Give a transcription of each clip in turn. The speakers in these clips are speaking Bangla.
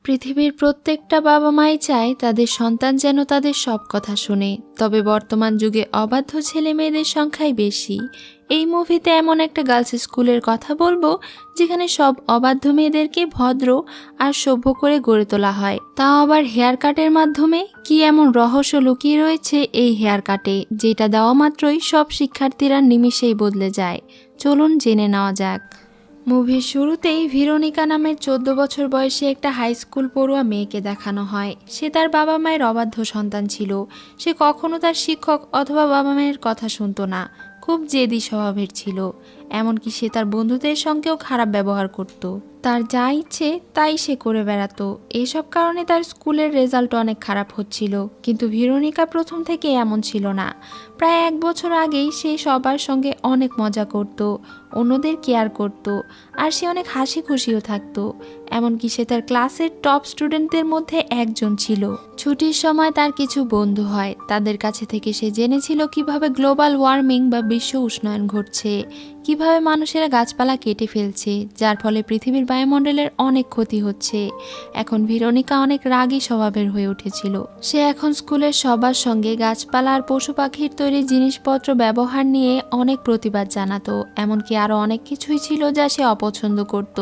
পৃথিবীর প্রত্যেকটা বাবা মাই চায় তাদের সন্তান যেন তাদের সব কথা শুনে, তবে বর্তমান যুগে অবাধ্য ছেলে মেয়েদের সংখ্যাই বেশি। এই মুভিতে এমন একটা গার্লস স্কুলের কথা বলবো যেখানে সব অবাধ্য মেয়েদেরকে ভদ্র আর সভ্য করে গড়ে তোলা হয়, তাও আবার হেয়ার কাটের মাধ্যমে। কি এমন রহস্য লুকিয়ে রয়েছে এই হেয়ার কাটে, যেটা দেওয়া মাত্রই সব শিক্ষার্থীরা নিমিষেই বদলে যায়। চলুন জেনে নেওয়া যাক। মুভির শুরুতেই ভেরোনিকা নামের 14 বছর বয়সী একটা হাই স্কুল পড়ুয়া মেয়েকে দেখানো হয়। সে তার বাবা মায়ের অবাধ্য সন্তান ছিল। সে কখনো তার শিক্ষক অথবা বাবা মায়ের কথা শুনতো না, খুব জেদি স্বভাবের ছিল। এমনকি সে তার বন্ধুদের সঙ্গেও খারাপ ব্যবহার করত। তার যা ইচ্ছে তাই সে করে বেড়াতো। এসব কারণে তার স্কুলের রেজাল্ট অনেক খারাপ হচ্ছিল। কিন্তু ভেরোনিকা প্রথম থেকে এমন ছিল না। প্রায় 1 বছর আগেই সে সবার সঙ্গে অনেক মজা করত, অন্যদের কেয়ার করত, আর সে অনেক হাসি খুশিও থাকতো। এমনকি সে তার ক্লাসের টপ স্টুডেন্টদের মধ্যে একজন ছিল। ছুটির সময় তার কিছু বন্ধু হয়, তাদের কাছে থেকে সে জেনেছিল কিভাবে গ্লোবাল ওয়ার্মিং বা বিশ্ব উষ্ণায়ন ঘটছে, কিভাবে মানুষেরা গাছপালা কেটে ফেলছে, যার ফলে পৃথিবীর বায়ুমণ্ডলের অনেক ক্ষতি হচ্ছে। এখন ভেরোনিকা অনেক রাগী স্বভাবের হয়ে উঠেছিল। সে এখন স্কুলের সবার সঙ্গে গাছপালা আর পশু পাখির তৈরি জিনিসপত্র ব্যবহার নিয়ে অনেক প্রতিবাদ জানাতো। এমনকি আরও অনেক কিছুই ছিল যা সে অপছন্দ করত।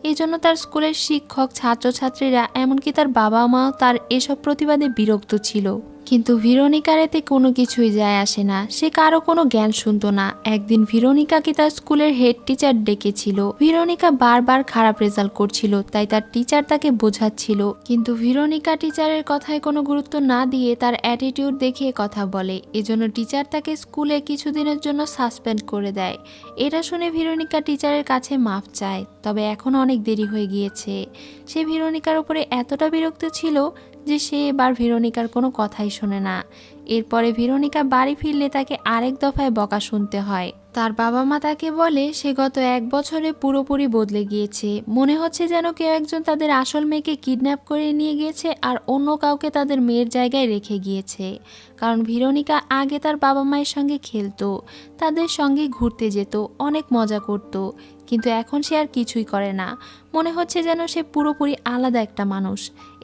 এই জন্য তার স্কুলের শিক্ষক, ছাত্রছাত্রীরা, এমনকি তার বাবা মাও তার এসব প্রতিবাদে বিরক্ত ছিল। কিন্তু ভেরোনিকার এতে কোনো কিছুই যায় আসে না। সে কারো কোনো জ্ঞান শুনতো না। একদিন ভেরোনিকাকে তার স্কুলের হেড টিচার ডেকেছিল। ভেরোনিকা বারবার খারাপ রেজাল্ট করছিল, তাই তার টিচার তাকে বোঝাচ্ছিল। কিন্তু ভেরোনিকা টিচারের কথায় কোনো গুরুত্ব না দিয়ে তার অ্যাটিটিউড দেখিয়ে কথা বলে। এজন্য টিচার তাকে স্কুলে কিছুদিনের জন্য সাসপেন্ড করে দেয়। এটা শুনে ভেরোনিকা টিচারের কাছে মাফ চায়, তবে এখন অনেক দেরি হয়ে গিয়েছে। সে ভেরোনিকার উপরে এতটা বিরক্ত ছিল যে সে এবার ভেরোনিকার কোনো কথাই শোনে না। এরপরে ভেরোনিকা বাড়ি ফিরলে তাকে আরেক দফায় বকা শুনতে হয়। তার বাবা মা তাকে বলে সে গত 1 বছরে পুরোপুরি বদলে গিয়েছে। মনে হচ্ছে যেন কেউ একজন তাদের আসল মেয়েকে কিডন্যাপ করে নিয়ে গিয়েছে আর অন্য কাউকে তাদের মেয়ের জায়গায় রেখে গিয়েছে। কারণ ভেরোনিকা আগে তার বাবা মায়ের সঙ্গে খেলতো, তাদের সঙ্গে ঘুরতে যেত, অনেক মজা করত। কিন্তু এখন সে আর কিছুই করে না। মনে হচ্ছে যেন সে পুরোপুরি আলাদা একটা মানুষ।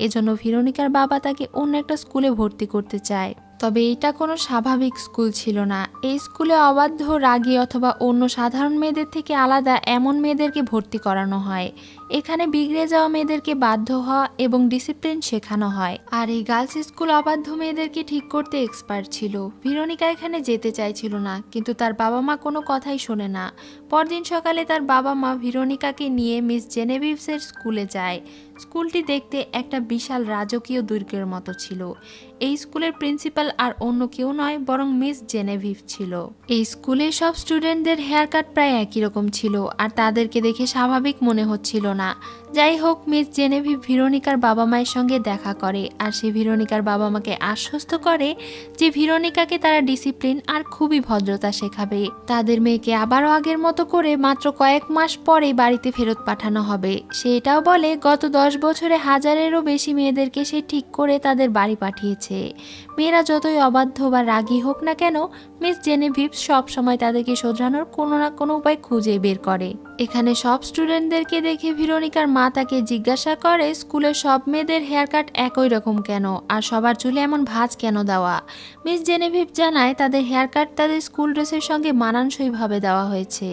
এজন্য ভেরোনিকার বাবা তাকে অন্য একটা স্কুলে ভর্তি করতে চায়। তবে এটা কোনো স্বাভাবিক স্কুল ছিল না। এই স্কুলে অবাধ্য, রাগী অথবা অন্য সাধারণ মেয়েদের থেকে আলাদা এমন মেয়েদেরকে ভর্তি করানো হয়। এখানে বিগড়ে যাওয়া মেয়েদেরকে বাধ্য হওয়া এবং ডিসিপ্লিন শেখানো হয়। আর এই গার্লস স্কুল অবাধ্য মেয়েদেরকে ঠিক করতে এক্সপার্ট ছিল। ভেরোনিকা এখানে যেতে চাইছিল না, কিন্তু তার বাবা মা কোনো কথাই শোনে না। পরদিন সকালে তার বাবা মা ভেরোনিকাকে নিয়ে মিস জেনেভিভসের স্কুলে যায়। স্কুলটি দেখতে একটা বিশাল রাজকীয় দুর্গের মতো ছিল। এই স্কুলের প্রিন্সিপাল আর অন্য কেউ নয়, বরং মিস জেনেভিভ ছিল। এই স্কুলের সব স্টুডেন্টদের হেয়ার কাট প্রায় একই রকম ছিল, আর তাদেরকে দেখে স্বাভাবিক মনে হচ্ছিল না। যাই হোক, মিস জেনেভিভ ভেরোনিকার বাবা মায়ের সঙ্গে দেখা করে, আর সে ভেরোনিকার বাবা মাকে আশ্বস্ত করে যে ভেরোনিকাকে তারা ডিসিপ্লিন আর খুবই ভদ্রতা শেখাবে। তাদের মেয়েকে আবারও আগের মতো করে মাত্র কয়েক মাস পরে বাড়িতে ফেরত পাঠানো হবে। সে এটাও বলে গত 10 বছরে 1000-এরও বেশি মেয়েদেরকে সে ঠিক করে তাদের বাড়ি পাঠিয়েছে। মেয়েরা যতই অবাধ্য বা রাগী হোক না কেন, মিস জেনেভিভ সব সময় তাদেরকে শোধরানোর কোনো না কোনো উপায় খুঁজে বের করে। এখানে সব স্টুডেন্টদেরকে দেখে ভেরোনিকার মা তাকে জিজ্ঞাসা করে স্কুলের সব মেয়েদের হেয়ার কাট একই রকম কেন, আর সবার চুলে এমন ভাঁজ কেন দেওয়া। মিস জেনেভিভ জানায় তাদের হেয়ার কাট তাদের স্কুল ড্রেসের সঙ্গে মানানসইভাবে দেওয়া হয়েছে,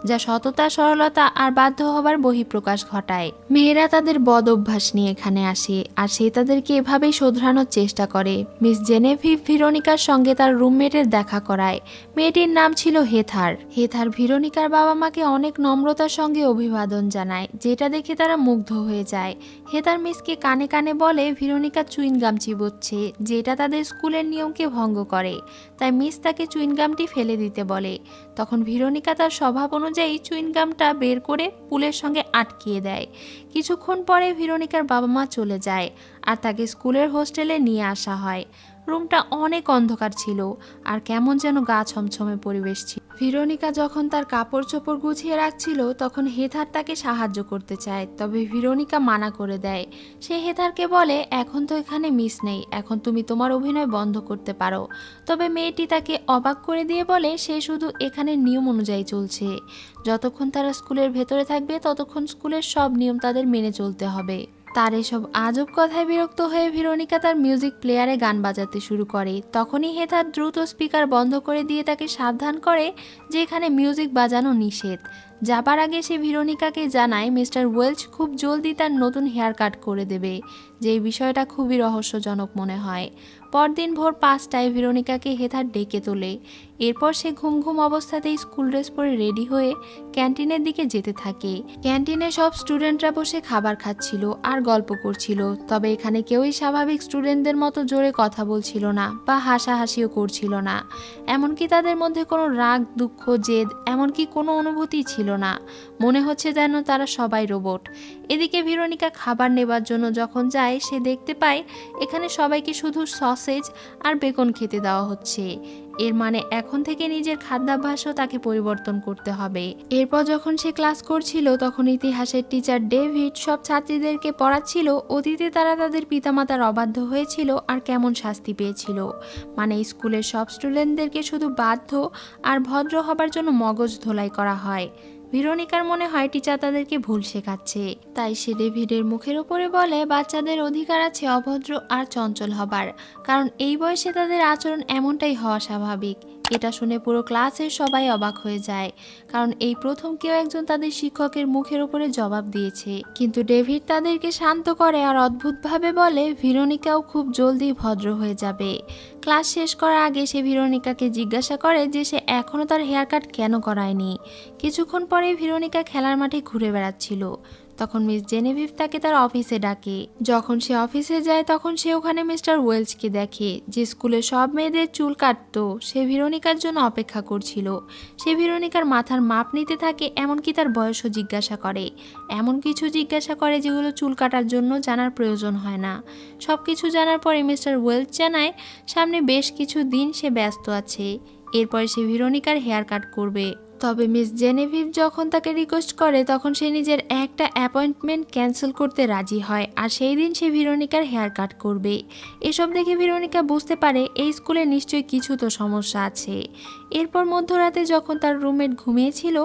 যা সততা, সরলতা আর বাধ্য হবার বহিঃপ্রকাশ ঘটায়। মেয়েরা তাদের বদ অভ্যাস নিয়ে এখানে আসে, আর সে তাদেরকে এভাবেই শোধরানোর চেষ্টা করে। মিস জেনেভিভ ভেরোনিকার সঙ্গে তার রুমমেটের দেখা করায়। মেয়েটির নাম ছিল হেথার। হেথার ভেরোনিকার বাবা মাকে অনেক নম্রতার সঙ্গে অভিবাদন জানায়, যেটা দেখে তারা মুগ্ধ হয়ে যায়। হেথার মিসকে কানে কানে বলে ভেরোনিকা চুইনগাম চিবোচ্ছে, যেটা তাদের স্কুলের নিয়মকে ভঙ্গ করে। তাই মিস তাকে চুইনগামটি ফেলে দিতে বলে। তখন ভেরোনিকা তার স্বভাব অনুযায়ী চুইনগামটা বের করে পুলের সঙ্গে আটকিয়ে দেয়। কিছুক্ষণ পরে ভেরোনিকার বাবা মা চলে যায়, আর তাকে স্কুলের হোস্টেলে নিয়ে আসা হয়। রুমটা অনেক অন্ধকার ছিল, আর কেমন যেন গা ছমছমে পরিবেশ ছিল। ভেরোনিকা যখন তার কাপড় চোপড় গুছিয়ে রাখছিল, তখন হেথার তাকে সাহায্য করতে চায়, তবে ভেরোনিকা মানা করে দেয়। সে হেথারকে বলে এখন তো এখানে মিস নেই, এখন তুমি তোমার অভিনয় বন্ধ করতে পারো। তবে মেয়েটি তাকে অবাক করে দিয়ে বলে সে শুধু এখানের নিয়ম অনুযায়ী চলছে। যতক্ষণ তারা স্কুলের ভেতরে থাকবে ততক্ষণ স্কুলের সব নিয়ম তাদের মেনে চলতে হবে। তার এসব আজব কথায় বিরক্ত হয়ে ভেরোনিকা তার মিউজিক প্লেয়ারে গান বাজাতে শুরু করে। তখনই হেথার দ্রুত স্পিকার বন্ধ করে দিয়ে তাকে সাবধান করে যে এখানে মিউজিক বাজানো নিষেধ। যাবার আগে সে ভেরোনিকাকে জানায় মিস্টার ওয়েলচ খুব জলদি তার নতুন হেয়ার কাট করে দেবে, যে বিষয়টা খুবই রহস্যজনক মনে হয়। পরদিন ভোর 5টায় ভেরোনিকাকে হেথার ডেকে তোলে। এরপর সে ঘুম ঘুম অবস্থাতেই স্কুল ড্রেস পরে রেডি হয়ে ক্যান্টিনের দিকে যেতে থাকে। ক্যান্টিনে সব স্টুডেন্টরা বসে খাবার খাচ্ছিল আর গল্প করছিল, তবে এখানে কেউই স্বাভাবিক স্টুডেন্টদের মতো জোরে কথা বলছিল না বা হাসাহাসিও করছিল না। এমনকি তাদের মধ্যে কোনো রাগ, দুঃখ, জেদ এমনকি কোনো অনুভূতি ছিল না। মনে হচ্ছে যেন তারা সবাই রোবট। এদিকে ভেরোনিকা খাবার নেবার জন্য যখন যায় সে দেখতে পায় এখানে সবাইকে শুধু সসেজ আর বেকন খেতে দেওয়া হচ্ছে। এর মানে এখন থেকে নিজের খাদ্যাভ্যাসও তাকে পরিবর্তন করতে হবে। এরপর যখন সে ক্লাস করছিল তখন ইতিহাসের টিচার ডেভিড সব ছাত্রীদেরকে পড়াচ্ছিল অতীতে তারা তাদের পিতামাতার অবাধ্য হয়েছিল আর কেমন শাস্তি পেয়েছিল। মানে স্কুলের সব স্টুডেন্টদেরকে শুধু বাধ্য আর ভদ্র হবার জন্য মগজ ধোলাই করা হয়। ভেরোনিকার মনে হয় টিচার তাদেরকে ভুল শেখাচ্ছে, তাই সে ডেভিডের মুখের উপরে বলে বাচ্চাদের অধিকার আছে অভদ্র আর চঞ্চল হবার, কারণ এই বয়সে তাদের আচরণ এমনটাই হওয়া স্বাভাবিক। এটা শুনে পুরো ক্লাসের সবাই অবাক হয়ে যায়, কারণ এই প্রথম কেউ একজন তাদের শিক্ষকের মুখের উপরে জবাব দিয়েছে। কিন্তু ডেভিড তাদেরকে শান্ত করে আর অদ্ভুতভাবে বলে ভেরোনিকাও খুব জলদি ভদ্র হয়ে যাবে। ক্লাস শেষ করার আগে সে ভেরোনিকাকে জিজ্ঞাসা করে যে সে এখনও তার হেয়ার কাট কেন করায়নি। কিছুক্ষণ পরে ভেরোনিকা খেলার মাঠে ঘুরে বেড়াচ্ছিল। তখন মিস জেনেভিভ তাকে তার অফিসে ডাকে। যখন সে অফিসে যায় তখন সে ওখানে মিস্টার ওয়েলচকে দেখে, যে স্কুলে সব মেয়েদের চুল কাটতো। সে ভেরোনিকার জন্য অপেক্ষা করছিল। সে ভেরোনিকার মাথার মাপ নিতে থাকে, এমনকি তার বয়সও জিজ্ঞাসা করে। এমন কিছু জিজ্ঞাসা করে যেগুলো চুল কাটার জন্য জানার প্রয়োজন হয় না। সব কিছু জানার পরে মিস্টার ওয়েলচ জানায় সামনে বেশ কিছু দিন সে ব্যস্ত আছে। এরপরে সে ভেরোনিকার হেয়ার কাট করবে। তবে মিস জেনেভিভ যখন তাকে রিকোয়েস্ট করে তখন সে নিজের একটা অ্যাপয়েন্টমেন্ট ক্যান্সেল করতে রাজি হয়, আর সেই দিন সে ভেরোনিকার হেয়ার কাট করবে। এসব দেখে ভেরোনিকা বুঝতে পারে এই স্কুলে নিশ্চয়ই কিছু তো সমস্যা আছে। এরপর মধ্যরাতে যখন তার রুমমেট ঘুমিয়েছিল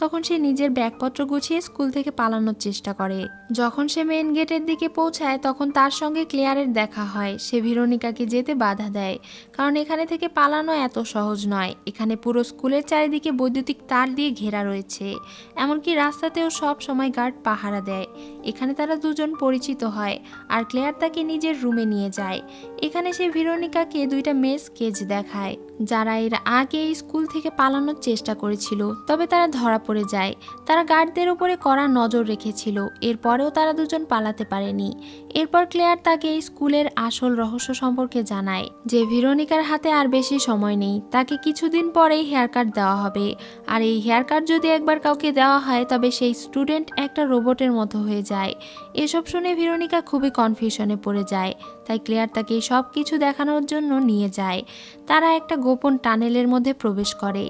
তখন সে নিজের ব্যাগপত্র গুছিয়ে স্কুল থেকে পালানোর চেষ্টা করে। যখন সে মেইন গেটের দিকে পৌঁছায় তখন তার সঙ্গে ক্লেয়ারের দেখা হয়। সে ভেরোনিকাকে যেতে বাধা দেয়, কারণ এখানে থেকে পালানো এত সহজ নয়। এখানে পুরো স্কুলের চারিদিকে বৈদ্যুতিক তার দিয়ে ঘেরা রয়েছে, এমনকি রাস্তাতেও সব সময় গার্ড পাহারা দেয়। এখানে তারা দুজন পরিচিত হয় আর ক্লেয়ার তাকে নিজের রুমে নিয়ে যায়। এখানে সে ভেরোনিকাকে দুইটা মেয়ে স্কেচ দেখায় যারা এর আগে এই স্কুল থেকে পালানোর চেষ্টা করেছিল, তবে তারা ধরা পড়ে যায়। তারা গার্ডদের উপরে কড়া নজর রেখেছিল, এরপরেও তারা দুজন পালাতে পারেনি। এরপর ক্লেয়ার তাকে এই স্কুলের আসল রহস্য সম্পর্কে জানায়, যে ভেরোনিকার হাতে আর বেশি সময় নেই, তাকে কিছুদিন পরেই হেয়ার কাট দেওয়া হবে। আর এই হেয়ার কাট যদি একবার কাউকে দেওয়া হয় তবে সেই স্টুডেন্ট একটা রোবটের মতো হয়ে যায়। এসব শুনে ভেরোনিকা খুবই কনফিউশনে পড়ে যায়, তাই ক্লেয়ার তাকে সব কিছু দেখানোর জন্য নিয়ে যায়। তারা একটা গোপন টানেলের মধ্যে প্রবেশ করে।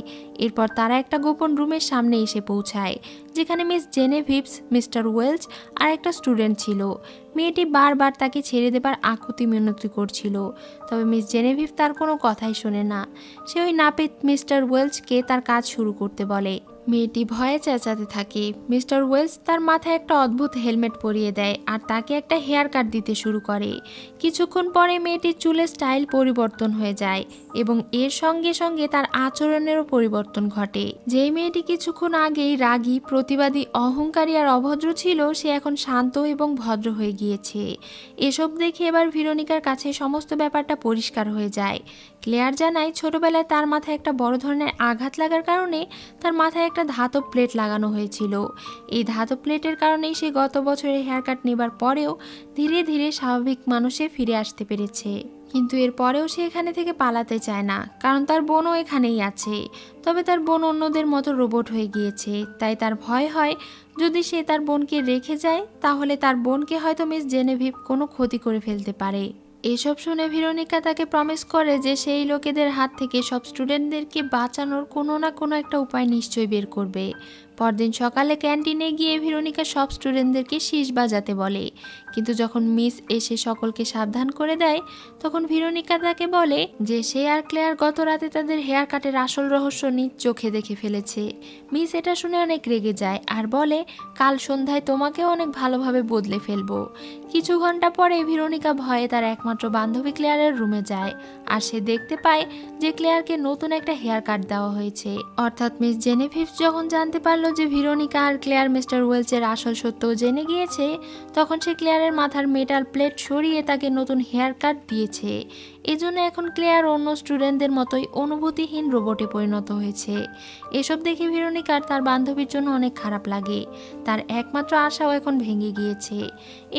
এরপর তারা একটা গোপন রুমের সামনে এসে পৌঁছায়, যেখানে মিস জেনেভিভস, মিস্টার ওয়েলচ আর একটা স্টুডেন্ট ছিল। মেয়েটি বারবার তাকে ছেড়ে দেবার আকুতি মিনতি করছিল, তবে মিস জেনেভিভ তার কোনো কথাই শোনে না। সে ওই নাপিত মিস্টার ওয়েলচকে তার কাজ শুরু করতে বলে। মেয়েটি ভয়ে চেঁচাতে থাকে। মিস্টার ওয়েলস তার মাথায় একটা অদ্ভুত হেলমেট পরিয়ে দেয় আর তাকে একটা হেয়ার কাট দিতে শুরু করে। কিছুক্ষণ পরে মেয়েটির চুলের স্টাইল পরিবর্তন হয়ে যায় এবং এর সঙ্গে সঙ্গে তার আচরণেরও পরিবর্তন ঘটে। যেই মেয়েটি কিছুক্ষণ আগেই রাগী, প্রতিবাদী, অহংকারী আর অভদ্র ছিল, সে এখন শান্ত এবং ভদ্র হয়ে গিয়েছে। এসব দেখে এবার ভেরোনিকার কাছে সমস্ত ব্যাপারটা পরিষ্কার হয়ে যায়। ক্লেয়ার জানায় ছোটবেলায় তার মাথায় একটা বড় ধরনের আঘাত লাগার কারণে তার মাথায় একটা ধাতব প্লেট লাগানো হয়েছিল। এই ধাতব প্লেটের কারণেই সে গত বছরে হেয়ার কাট নেবার পরেও ধীরে ধীরে স্বাভাবিক মানুষে ফিরে আসতে পেরেছে। কিন্তু এর পরেও সে এখানে থেকে পালাতে চায় না, কারণ তার বোনও এখানেই আছে। তবে তার বোন অন্যদের মতো রোবট হয়ে গিয়েছে, তাই তার ভয় হয় যদি সে তার বোনকে রেখে যায় তাহলে তার বোনকে হয়তো মিস জেনেভিভ কোনো ক্ষতি করে ফেলতে পারে। এসব শুনে ভেরোনিকা তাকে প্রমিস করে যে সেই লোকেদের হাত থেকে সব স্টুডেন্টদেরকে বাঁচানোর কোনো না কোনো একটা উপায় নিশ্চয়ই বের করবে। পরদিন সকালে ক্যান্টিনে গিয়ে ভেরোনিকা সব স্টুডেন্টদেরকে শীষ বাজাতে বলে, কিন্তু যখন মিস এসে সকলকে সাবধান করে দেয় তখন ভেরোনিকা তাকে বলে যে সে আর ক্লেয়ার গত রাতে তাদের হেয়ার কাটের আসল রহস্য নিজ চোখে দেখে ফেলেছে। মিস এটা শুনে অনেক রেগে যায় আর বলে কাল সন্ধ্যায় তোমাকেও অনেক ভালোভাবে বদলে ফেলবো। কিছু ঘন্টা পরে ভেরোনিকা ভয়ে তার একমাত্র বান্ধবী ক্লেয়ারের রুমে যায় আর সে দেখতে পায় যে ক্লেয়ারকে নতুন একটা হেয়ার কাট দেওয়া হয়েছে। অর্থাৎ মিস জেনেভিভস যখন জানতে পারলো যে ভেরোনিকা আর ক্লেয়ার মিস্টার ওয়েলসের আসল সত্য জেনে গিয়েছে, তখন সে ক্লেয়ারের মাথার মেটাল প্লেট সরিয়ে তাকে নতুন হেয়ার কাট দিয়েছে। এজন্য এখন ক্লেয়ার অন্য স্টুডেন্টদের মতোই অনুভূতিহীন রোবটে পরিণত হয়েছে। এসব দেখে ভেরোনিকার তার বান্ধবীর জন্য অনেক খারাপ লাগে। তার একমাত্র আশাও এখন ভেঙে গিয়েছে।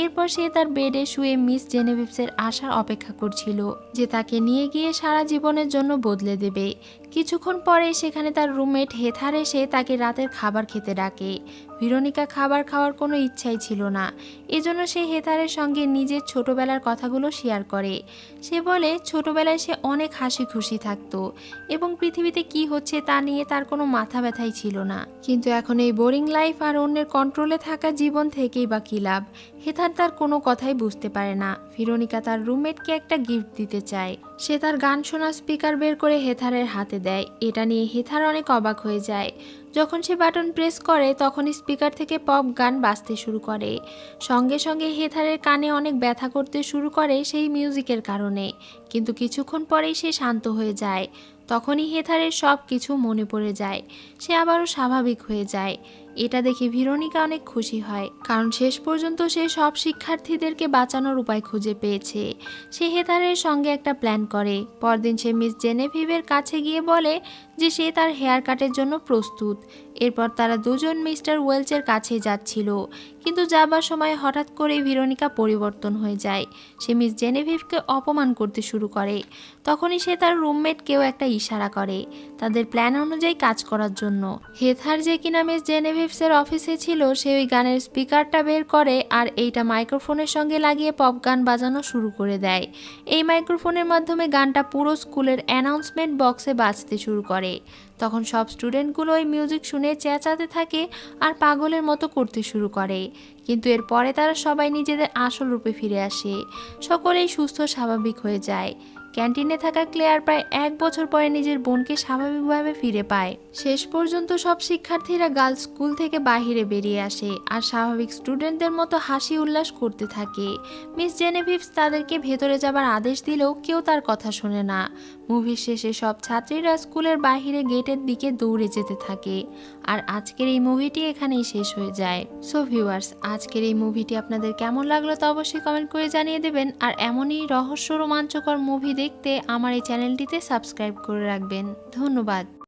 এরপর সে তার বেডে শুয়ে মিস জেনেভিভসের আসার অপেক্ষা করছিল যে তাকে নিয়ে গিয়ে সারা জীবনের জন্য বদলে দেবে। কিছুক্ষণ পরে সেখানে তার রুমমেট হেথার এসে তাকে রাতের খাবার খেতে ডাকে। ভেরোনিকা খাবার খাওয়ার কোনো ইচ্ছাই ছিল না, এজন্য সে হেথারের সঙ্গে নিজের ছোটবেলার কথাগুলো শেয়ার করে। সে বলে ছোটবেলায় সে অনেক হাসি খুশি থাকতো এবং পৃথিবীতে কি হচ্ছে তা নিয়ে তার কোনো মাথা ব্যথাই ছিল না, কিন্তু এখন এই বোরিং লাইফ আর অন্যের কন্ট্রোলে থাকা জীবন থেকেই বা কী লাভ। হেথার তার কোনো কথাই বুঝতে পারে না। ভেরোনিকা তার রুমমেটকে একটা গিফট দিতে চায়। সে তার গান শোনা স্পিকার বের করে হেথারের হাতে দেয়। এটা নিয়ে হেথার অনেক অবাক হয়ে যায়। যখন সে বাটন প্রেস করে তখন স্পিকার থেকে পপ গান বাজতে শুরু করে। সঙ্গে সঙ্গে হেথারের কানে অনেক ব্যথা করতে শুরু করে সেই মিউজিকের কারণে, কিন্তু কিছুক্ষণ পরেই সে শান্ত হয়ে যায়। তখনই হেথারের সব কিছু মনে পড়ে যায়, সে আবারও স্বাভাবিক হয়ে যায়। এটা দেখে ভেরোনিকা অনেক খুশি হয়, কারণ শেষ পর্যন্ত সে সব শিক্ষার্থীদেরকে বাঁচানোর উপায় খুঁজে পেয়েছে। সে হেথারের সঙ্গে একটা প্ল্যান করে। পরদিন সে মিস জেনেভিভের কাছে গিয়ে বলে যে সে তার হেয়ার কাটের জন্য প্রস্তুত। এরপর তারা দুজন মিস্টার ওয়েলসের কাছে যাচ্ছিল, কিন্তু যাবার সময় হঠাৎ করেই ভেরোনিকা পরিবর্তন হয়ে যায়। সে মিস জেনেভিভকে অপমান করতে শুরু করে। তখনই সে তার রুমমেটকেও একটা ইশারা করে তাদের প্ল্যান অনুযায়ী কাজ করার জন্য। হেথার যে কিনা মিস জেনেভিভসের অফিসে ছিল, সে ওই গানের স্পিকারটা বের করে আর এইটা মাইক্রোফোনের সঙ্গে লাগিয়ে পপ গান বাজানো শুরু করে দেয়। এই মাইক্রোফোনের মাধ্যমে গানটা পুরো স্কুলের অ্যানাউন্সমেন্ট বক্সে বাজতে শুরু করে। তখন সব স্টুডেন্টগুলো ওই মিউজিক শুনে চেঁচাতে থাকে আর পাগলের মতো করতে শুরু করে, কিন্তু এরপরে তারা সবাই নিজেদের আসল রূপে ফিরে আসে। সকলেই সুস্থ স্বাভাবিক হয়ে যায়। ক্যান্টিনে থাকা ক্লেয়ার প্রায় 1 বছর পরে নিজের বোনকে স্বাভাবিকভাবে ফিরে পায়। শেষ পর্যন্ত সব শিক্ষার্থীরা গার্লস স্কুল থেকে বাইরে বেরিয়ে আসে আর স্বাভাবিক স্টুডেন্টদের মতো হাসি উল্লাস করতে থাকে। মিস জেনেভিভস তাদেরকে ভেতরে যাবার আদেশ দিলেও কেউ তার কথা শোনে না। মুভির শেষে সব ছাত্রীরা স্কুলের বাইরে গেটের দিকে দৌড়ে যেতে থাকে। আর আজকের এই মুভিটি এখানেই শেষ হয়ে যায়। সো ভিউয়ার্স, আজকের এই মুভিটি আপনাদের কেমন লাগলো তা অবশ্যই কমেন্ট করে জানিয়ে দেবেন। আর এমনই রহস্য রোমাঞ্চকর মুভি দেখতে আমার এই চ্যানেলটিতে সাবস্ক্রাইব করে রাখবেন। ধন্যবাদ।